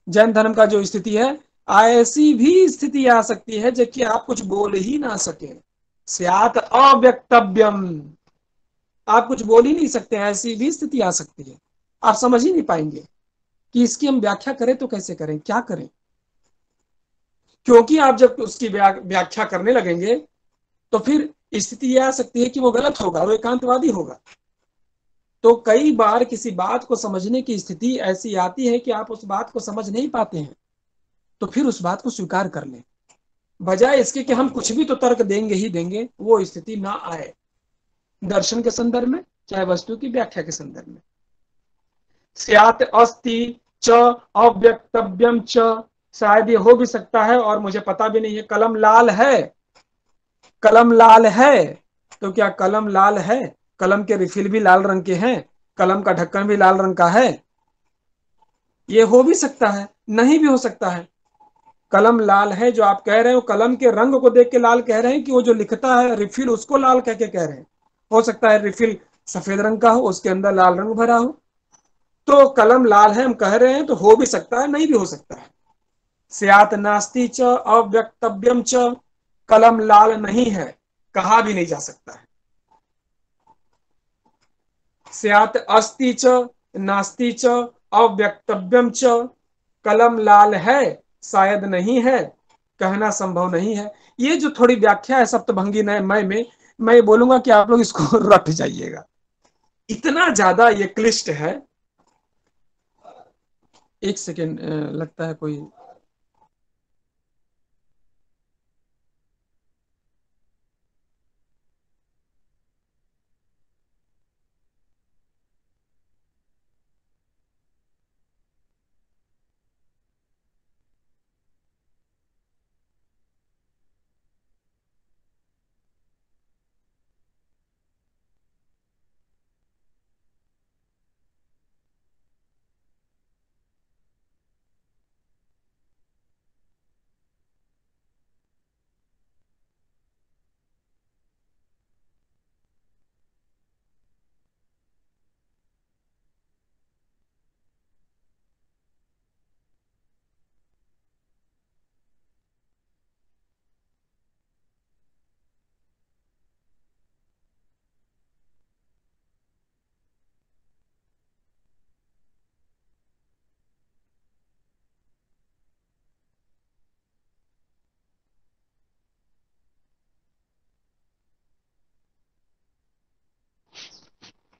जैन धर्म का जो स्थिति है, ऐसी भी स्थिति आ सकती है जबकि आप कुछ बोल ही ना सके। स्यात अव्यक्तव्यम, आप कुछ बोल ही नहीं सकते, ऐसी भी स्थिति आ सकती है। आप समझ ही नहीं पाएंगे कि इसकी हम व्याख्या करें तो कैसे करें, क्या करें, क्योंकि आप जब उसकी व्याख्या करने लगेंगे तो फिर स्थिति यह आ सकती है कि वो गलत होगा, वो एकांतवादी होगा। तो कई बार किसी बात को समझने की स्थिति ऐसी आती है कि आप उस बात को समझ नहीं पाते हैं, तो फिर उस बात को स्वीकार कर लें, बजाय इसके कि हम कुछ भी तो तर्क देंगे ही देंगे, वो स्थिति ना आए, दर्शन के संदर्भ में चाहे वस्तु की व्याख्या के संदर्भ में। स्यात अस्ति च अव्यक्तव्यम च, शायद ये हो भी सकता है और मुझे पता भी नहीं है। कलम लाल है, कलम लाल है, तो क्या कलम लाल है? कलम के रिफिल भी लाल रंग के हैं, कलम का ढक्कन भी लाल रंग का है। ये हो भी सकता है, नहीं भी हो सकता है। कलम लाल है जो आप कह रहे हो, कलम के रंग को देख के लाल कह रहे हैं कि वो जो लिखता है रिफिल उसको लाल कह के कह रहे हैं? हो सकता है रिफिल सफेद रंग का हो, उसके अंदर लाल रंग भरा हो। तो कलम लाल है हम कह रहे हैं, तो हो भी सकता है, नहीं भी हो सकता है। स्यात नास्ति च अव्यक्तव्यम च, कलम लाल नहीं है, कहा भी नहीं जा सकता है। स्यात अस्ति च नास्ति च अव्यक्तव्यम च, कलम लाल है शायद नहीं है, कहना संभव नहीं है। ये जो थोड़ी व्याख्या है सप्तभंगी नए मय में, मैं बोलूंगा कि आप लोग इसको रट जाइएगा, इतना ज्यादा ये क्लिष्ट है। एक सेकेंड, लगता है कोई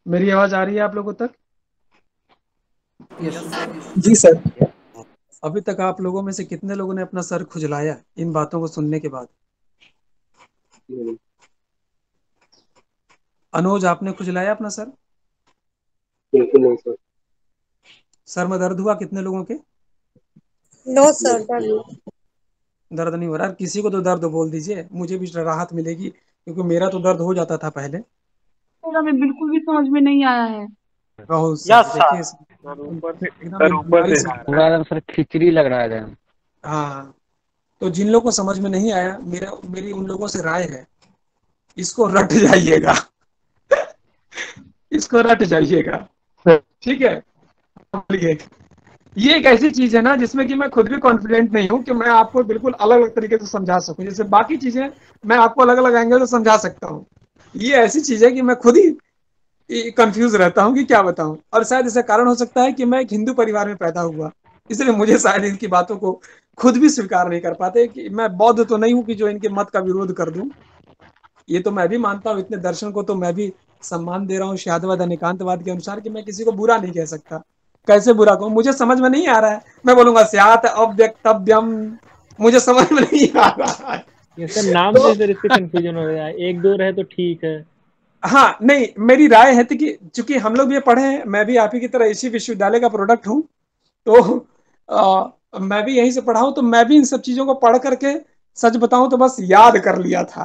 मेरी आवाज आ रही है आप लोगों तक? जी सर। अभी तक आप लोगों में से कितने लोगों ने अपना सर खुजलाया इन बातों को सुनने के बाद? अनुज, आपने खुजलाया अपना सर? बिल्कुल नहीं सर। सर में दर्द हुआ कितने लोगों के? नो सर, दर्द नहीं हो रहा? किसी को तो दर्द बोल दीजिए, मुझे भी राहत मिलेगी, क्योंकि मेरा तो दर्द हो जाता था पहले। हमें बिल्कुल भी समझ में नहीं आया है। बहुत यस सही। सर। देखिए सर ऊपर से, एकदम सर एक ऊपर बीमारी से से। जा रहा पूरा एकदम सर खिचड़ी लग रहा है एकदम। हाँ, तो जिन लोगों को समझ में नहीं आया, मेरी उन लोगों से राय है, इसको रट जाइएगा। इसको रट जाइएगा, ठीक है। बोलिए। ये एक ऐसी चीज है ना जिसमें कि मैं खुद भी कॉन्फिडेंट नहीं हूं कि मैं आपको बिल्कुल अलग अलग तरीके से समझा सकूं। जैसे बाकी चीजें मैं आपको अलग अलग एंगल से समझा सकता हूं, ये ऐसी चीज है कि मैं खुद ही कंफ्यूज रहता हूं कि क्या बताऊं। और शायद इसका कारण हो सकता है कि मैं एक हिंदू परिवार में पैदा हुआ, इसलिए मुझे शायद इनकी बातों को खुद भी स्वीकार नहीं कर पाते। कि मैं बौद्ध तो नहीं हूं कि जो इनके मत का विरोध कर दूं, ये तो मैं भी मानता हूँ, इतने दर्शन को तो मैं भी सम्मान दे रहा हूँ शादवाद अनेकांतवाद के अनुसार, कि मैं किसी को बुरा नहीं कह सकता। कैसे बुरा कहूँ, मुझे समझ में नहीं आ रहा है, मैं बोलूंगा स्यात अव्यक्तव्यम, मुझे समझ में नहीं आ रहा है। ये सर नाम से तो ही सर इससे कंफ्यूजन हो गया है, एक दो रहे तो ठीक है। हाँ, नहीं, मेरी राय है कि चूंकि हम लोग भी ये पढ़े हैं, मैं भी आप ही की तरह इसी विश्वविद्यालय का प्रोडक्ट हूँ, तो मैं भी यहीं से पढ़ा हूँ, तो मैं भी इन सब चीजों को पढ़ करके सच बताऊं तो बस याद कर लिया था।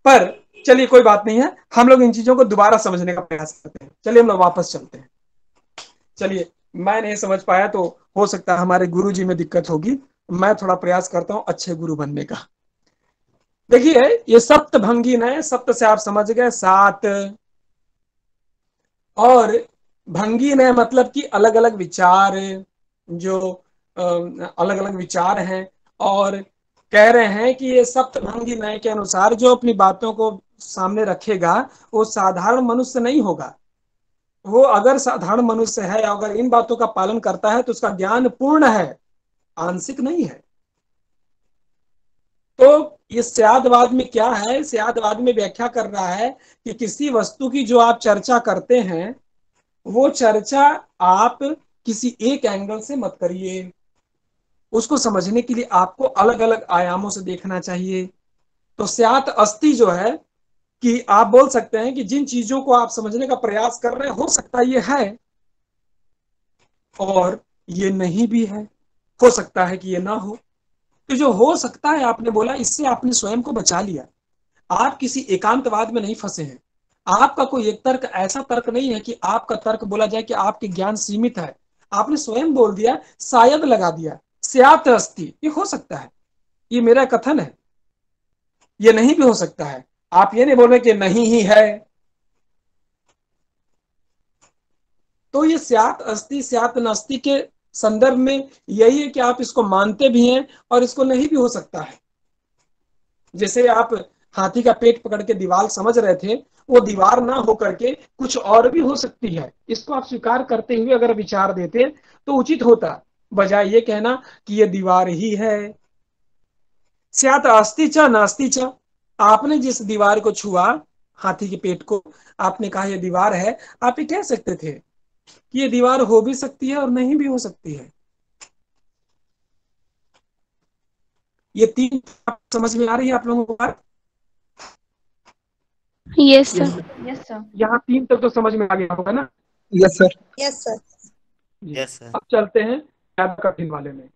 पर चलिए कोई बात नहीं है, हम लोग इन चीजों को दोबारा समझने का प्रयास करते हैं। चलिए हम लोग वापस चलते हैं। चलिए, मैं नहीं समझ पाया तो हो सकता है हमारे गुरु जी में दिक्कत होगी, मैं थोड़ा प्रयास करता हूं अच्छे गुरु बनने का। देखिए, ये सप्त भंगी नए, सप्त से आप समझ गए सात, और भंगी नए मतलब कि अलग अलग विचार, जो अलग अलग विचार हैं, और कह रहे हैं कि ये सप्तभंगी न्याय के अनुसार जो अपनी बातों को सामने रखेगा वो साधारण मनुष्य नहीं होगा। वो अगर साधारण मनुष्य है, अगर इन बातों का पालन करता है तो उसका ज्ञान पूर्ण है, आंशिक नहीं है। तो इस स्यादवाद में क्या है, स्यादवाद में व्याख्या कर रहा है कि किसी वस्तु की जो आप चर्चा करते हैं, वो चर्चा आप किसी एक एंगल से मत करिए, उसको समझने के लिए आपको अलग अलग आयामों से देखना चाहिए। तो स्यात अस्थि जो है, कि आप बोल सकते हैं कि जिन चीजों को आप समझने का प्रयास कर रहे हैं, हो सकता है ये है और ये नहीं भी है, हो सकता है कि ये ना हो। तो जो हो सकता है आपने बोला, इससे आपने स्वयं को बचा लिया। आप किसी एकांतवाद में नहीं फंसे हैं। आपका कोई एक तर्क ऐसा तर्क नहीं है कि आपका तर्क बोला जाए कि आपके ज्ञान सीमित है। आपने स्वयं बोल दिया, शायद लगा दिया, स्यात् अस्ति, ये हो सकता है, ये मेरा कथन है, ये नहीं भी हो सकता है। आप ये नहीं बोल रहे कि नहीं ही है। तो ये स्यात् अस्ति स्यात् नास्ति के संदर्भ में यही है कि आप इसको मानते भी हैं और इसको नहीं भी हो सकता है। जैसे आप हाथी का पेट पकड़ के दीवार समझ रहे थे, वो दीवार ना होकर के कुछ और भी हो सकती है, इसको आप स्वीकार करते हुए अगर विचार देते तो उचित होता, बजाय ये कहना कि ये दीवार ही है। स्यात् अस्ति च नास्ति च, आपने जिस दीवार को छुआ, हाथी के पेट को, आपने कहा ये दीवार है, आप ये कह सकते थे कि ये दीवार हो भी सकती है और नहीं भी हो सकती है। ये तीन समझ में आ रही है आप लोगों को बात? Yes sir. Yes sir. यहाँ तीन तक तो समझ में आ गया होगा ना? Yes sir. Yes sir. Yes sir. अब चलते हैं ज्यादा कठिन वाले में।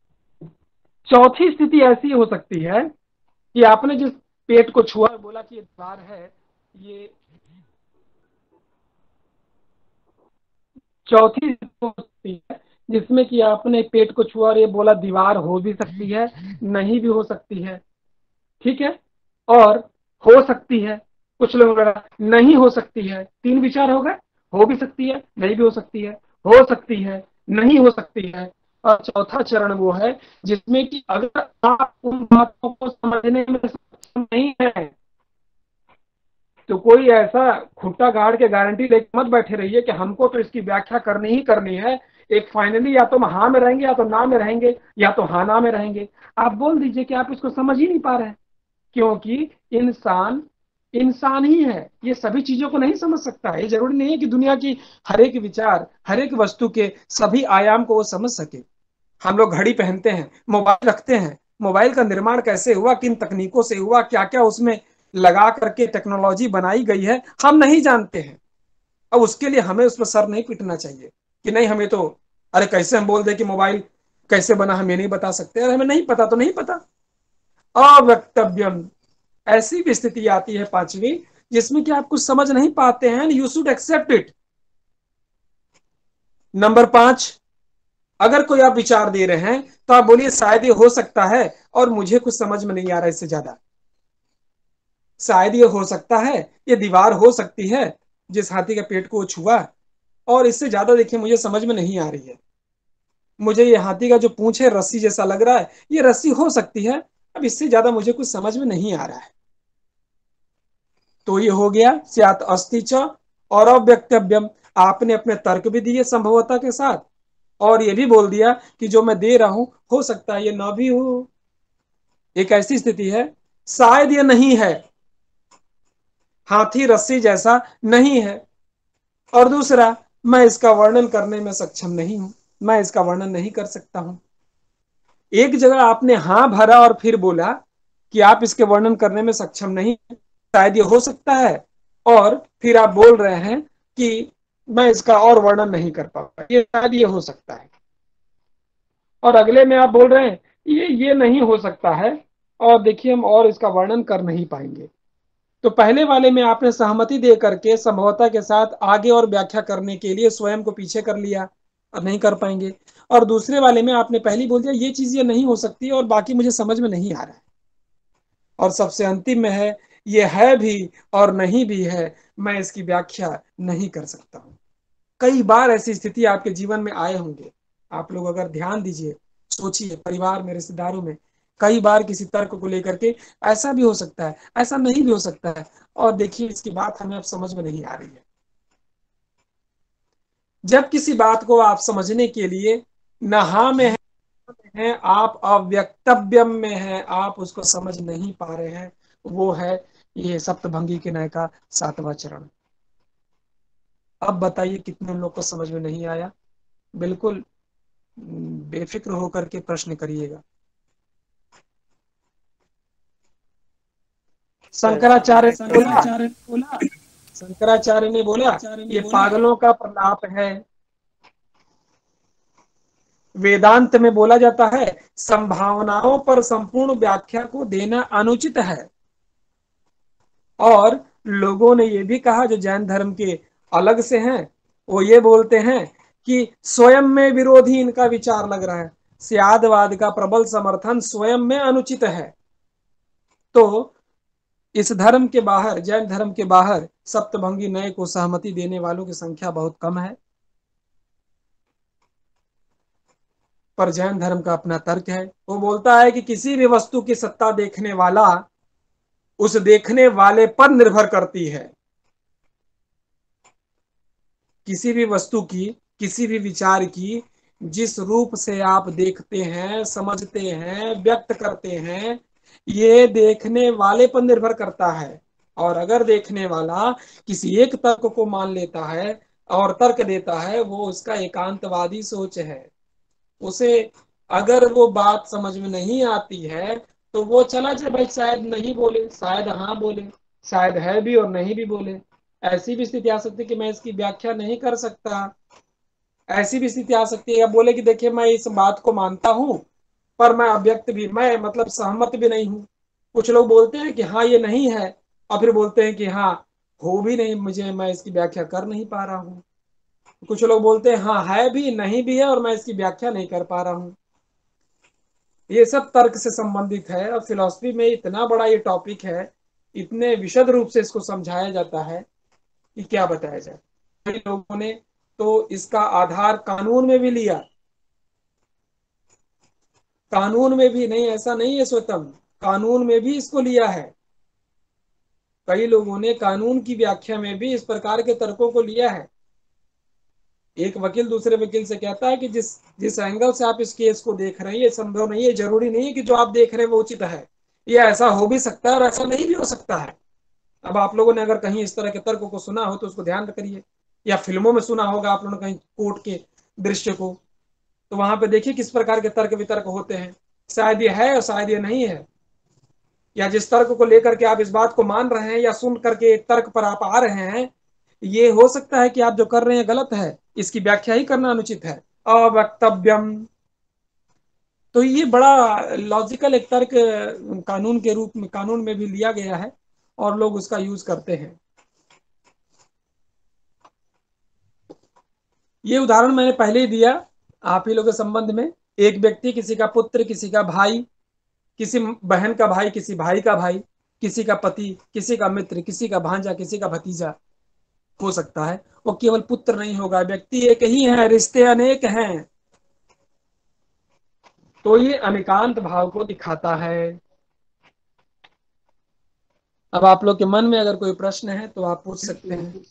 चौथी स्थिति ऐसी हो सकती है कि आपने जिस पेट को छुआ, बोला कि ये दीवार है, ये चौथी स्थिति हो सकती है जिसमें कि आपने पेट को छुआ और ये बोला दीवार हो भी सकती है, नहीं भी हो सकती है, ठीक है, और हो सकती है। कुछ लोग नहीं हो सकती है, तीन विचार हो गए, हो भी सकती है, नहीं भी हो सकती है, हो सकती है, नहीं हो सकती है, और चौथा चरण वो है जिसमें कि अगर आप उन बातों को समझने में सक्षम नहीं है तो कोई ऐसा खुट्टा गाड़ के गारंटी लेके मत बैठे रहिए कि हमको तो इसकी व्याख्या करनी ही करनी है। एक फाइनली या तो हाँ में रहेंगे, या तो ना में रहेंगे, या तो हाँ ना में रहेंगे। आप बोल दीजिए कि आप इसको समझ ही नहीं पा रहे हैं, क्योंकि इंसान इंसान ही है, ये सभी चीजों को नहीं समझ सकता है। ये जरूरी नहीं है कि दुनिया की हर एक विचार, हर एक वस्तु के सभी आयाम को वो समझ सके। हम लोग घड़ी पहनते हैं, मोबाइल रखते हैं, मोबाइल का निर्माण कैसे हुआ, किन तकनीकों से हुआ, क्या क्या उसमें लगा करके टेक्नोलॉजी बनाई गई है, हम नहीं जानते हैं। अब उसके लिए हमें उस पर सर नहीं पीटना चाहिए कि नहीं हमें तो, अरे कैसे हम बोल दे कि मोबाइल कैसे बना हमें नहीं बता सकते, अरे हमें नहीं पता तो नहीं पता। अवक्तव्यम, ऐसी भी स्थिति आती है पांचवी, जिसमें कि आप कुछ समझ नहीं पाते हैं, you should accept it. Number 5, अगर कोई आप विचार दे रहे हैं तो आप बोलिए शायद ये हो सकता है और मुझे कुछ समझ में नहीं आ रहा इससे ज्यादा। शायद ये हो सकता है, ये दीवार हो सकती है जिस हाथी के पेट को वो छुआ, और इससे ज्यादा देखिए मुझे समझ में नहीं आ रही है। मुझे ये हाथी का जो पूंछ है रस्सी जैसा लग रहा है, ये रस्सी हो सकती है, अब इससे ज्यादा मुझे कुछ समझ में नहीं आ रहा है। तो ये हो गया स्यात् अस्ति च और अव्यक्तव्यम। आपने अपने तर्क भी दिए संभवतः के साथ, और ये भी बोल दिया कि जो मैं दे रहा हूं हो सकता है ये ना भी हो। एक ऐसी स्थिति है शायद ये नहीं है, हाथी रस्सी जैसा नहीं है, और दूसरा मैं इसका वर्णन करने में सक्षम नहीं हूं, मैं इसका वर्णन नहीं कर सकता हूं। एक जगह आपने हां भरा और फिर बोला कि आप इसके वर्णन करने में सक्षम नहीं, शायद ये हो सकता है, और फिर आप बोल रहे हैं कि मैं इसका और वर्णन नहीं कर पाऊंगा, ये शायद ये हो सकता है। और अगले में आप बोल रहे हैं ये नहीं हो सकता है, और देखिए हम और इसका वर्णन कर नहीं पाएंगे। तो पहले वाले में आपने सहमति दे करके संभवतः के साथ आगे और व्याख्या करने के लिए स्वयं को पीछे कर लिया और नहीं कर पाएंगे, और दूसरे वाले में आपने पहले बोल दिया ये चीज ये नहीं हो सकती और बाकी मुझे समझ में नहीं आ रहा है, और सबसे अंतिम में है ये है भी और नहीं भी है, मैं इसकी व्याख्या नहीं कर सकता हूं। कई बार ऐसी स्थिति आपके जीवन में आए होंगे, आप लोग अगर ध्यान दीजिए, सोचिए, परिवार में, रिश्तेदारों में, कई बार किसी तर्क को लेकर के ऐसा भी हो सकता है, ऐसा नहीं भी हो सकता है, और देखिए इसकी बात हमें अब समझ में नहीं आ रही है। जब किसी बात को आप समझने के लिए नहा में हैं, आप अव्यक्तव्यम में हैं, आप उसको समझ नहीं पा रहे हैं, वो है ये सप्तभंगी के न्याय का 7वां चरण। अब बताइए कितने लोग को समझ में नहीं आया? बिल्कुल बेफिक्र होकर के प्रश्न करिएगा। शंकराचार्य ने बोला ये पागलों का प्रलाप है। वेदांत में बोला जाता है संभावनाओं पर संपूर्ण व्याख्या को देना अनुचित है। और लोगों ने ये भी कहा जो जैन धर्म के अलग से हैं, वो ये बोलते हैं कि स्वयं में विरोधी इनका विचार लग रहा है, स्यादवाद का प्रबल समर्थन स्वयं में अनुचित है। तो इस धर्म के बाहर, जैन धर्म के बाहर सप्तभंगी न्याय को सहमति देने वालों की संख्या बहुत कम है, पर जैन धर्म का अपना तर्क है। वो बोलता है कि किसी भी वस्तु की सत्ता देखने वाला उस देखने वाले पर निर्भर करती है। किसी भी वस्तु की, किसी भी विचार की जिस रूप से आप देखते हैं, समझते हैं, व्यक्त करते हैं, ये देखने वाले पर निर्भर करता है। और अगर देखने वाला किसी एक तर्क को मान लेता है और तर्क देता है, वो उसका एकांतवादी सोच है। उसे अगर वो बात समझ में नहीं आती है तो वो चला जाए, भाई शायद नहीं बोले, शायद हाँ बोले, शायद है भी और नहीं भी बोले। ऐसी भी स्थिति आ सकती है कि मैं इसकी व्याख्या नहीं कर सकता। ऐसी भी स्थिति आ सकती है या बोले कि देखिए मैं इस बात को मानता हूं पर मैं अव्यक्त भी, मैं मतलब सहमत भी नहीं हूं। कुछ लोग बोलते हैं कि हाँ ये नहीं है, और फिर बोलते हैं कि हाँ हो भी नहीं, मुझे, मैं इसकी व्याख्या कर नहीं पा रहा हूं। कुछ लोग बोलते हैं हाँ है भी, नहीं भी है, और मैं इसकी व्याख्या नहीं कर पा रहा हूं। ये सब तर्क से संबंधित है, और फिलॉसफी में इतना बड़ा ये टॉपिक है, इतने विशद रूप से इसको समझाया जाता है कि क्या बताया जाए। कई लोगों ने तो इसका आधार कानून में भी लिया, कानून में भी, नहीं ऐसा नहीं है स्वतम, कानून में भी इसको लिया है। कई लोगों ने कानून की व्याख्या में भी इस प्रकार के तर्कों को लिया है। एक वकील दूसरे वकील से कहता है कि जिस जिस एंगल से आप इस केस को देख रहे हैं ये संभव नहीं है, जरूरी नहीं है कि जो आप देख रहे हैं वो उचित है, ये ऐसा हो भी सकता है और ऐसा नहीं भी हो सकता है। अब आप लोगों ने अगर कहीं इस तरह के तर्क को सुना हो तो उसको ध्यान करिए, या फिल्मों में सुना होगा आप लोगों ने कहीं कोर्ट के दृश्य को, तो वहां पे देखिए किस प्रकार के तर्क वितर्क होते हैं, शायद ये है और शायद ये नहीं है। या जिस तर्क को लेकर के आप इस बात को मान रहे हैं या सुन करके एक तर्क पर आप आ रहे हैं, ये हो सकता है कि आप जो कर रहे हैं गलत है, इसकी व्याख्या ही करना अनुचित है, अवक्तव्यम। तो ये बड़ा लॉजिकल एक तर्क कानून के रूप में, कानून में भी लिया गया है और लोग उसका यूज करते हैं। ये उदाहरण मैंने पहले ही दिया आप ही लोगों के संबंध में। एक व्यक्ति, किसी का पुत्र, किसी का भाई, किसी बहन का भाई, किसी भाई का भाई, किसी का पति, किसी का मित्र, किसी का भांजा, किसी का भतीजा हो सकता है। वो केवल पुत्र नहीं होगा, व्यक्ति एक ही है, रिश्ते अनेक हैं। तो ये अनेकांत भाव को दिखाता है। अब आप लोग के मन में अगर कोई प्रश्न है तो आप पूछ सकते हैं।